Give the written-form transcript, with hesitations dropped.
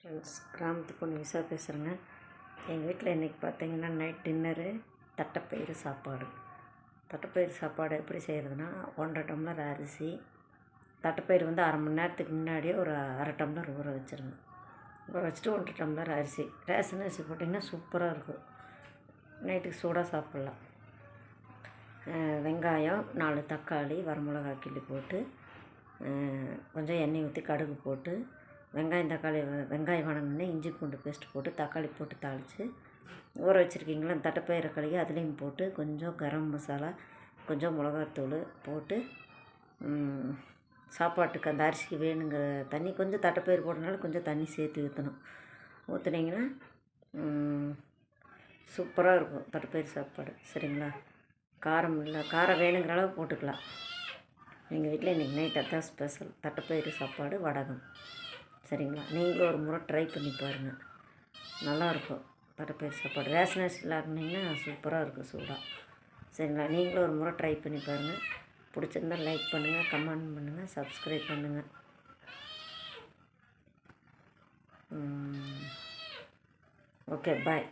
Friends, கிராமத்து பொண்ணு நிஷா பேசுகிறேங்க. எங்கள் வீட்டில் இன்றைக்கி பார்த்தீங்கன்னா நைட் டின்னரு தட்டைப்பயிறு சாப்பாடு. தட்டைப்பயிறு சாப்பாடு எப்படி செய்கிறதுனா, 1½ டம்ளர் அரிசி, தட்டைப்பயிறு வந்து அரை மணி நேரத்துக்கு முன்னாடியே ஒரு அரை டம்ளர் ஊற வச்சுருங்க. ஊற வச்சுட்டு 1½ டம்ளர் அரிசி, ரேஷன் அரிசி போட்டிங்கன்னா சூப்பராக இருக்கும். நைட்டுக்கு சூடாக சாப்பிட்லாம். வெங்காயம், 4 தக்காளி, வரமிளகா கிள்ளி போட்டு, கொஞ்சம் எண்ணெய் ஊற்றி கடுகு போட்டு, வெங்காயம் வணங்கினே இஞ்சி பூண்டு பேஸ்ட் போட்டு தக்காளி போட்டு தாளித்து ஊற வச்சுருக்கீங்களா தட்டைப்பயிரை கழுவி அதுலேயும் போட்டு கொஞ்சம் கரம் மசாலா, கொஞ்சம் மிளகாத்தூள் போட்டு, சாப்பாட்டுக்கு அந்த அரிசிக்கு வேணுங்கிற தண்ணி கொஞ்சம் தட்டைப்பயிறு போட்டனால கொஞ்சம் தண்ணி சேர்த்து ஊற்றுனீங்கன்னா சூப்பராக இருக்கும் தட்டைப்பயிறு சாப்பாடு. சரிங்களா? காரம் வேணுங்கிற அளவு போட்டுக்கலாம். எங்கள் வீட்டில் இன்றைக்கி நைட் அதான் ஸ்பெஷல், தட்டைப்பயிறு சாப்பாடு வடகம். சரிங்களா? நீங்களும் ஒரு முறை ட்ரை பண்ணி பாருங்கள், நல்லாயிருக்கும். தட்டைப்பயிறு சாப்பாடு ரேஷன் அரிசியில் ஆக்குனீங்கன்னா சூப்பராக இருக்கும் சூடாக. சரிங்களா? நீங்களும் ஒரு முறை ட்ரை பண்ணி பாருங்கள். பிடிச்சிருந்தால் லைக் பண்ணுங்கள், கமெண்ட் பண்ணுங்கள், சப்ஸ்கிரைப் பண்ணுங்கள். ஓகே, பாய்.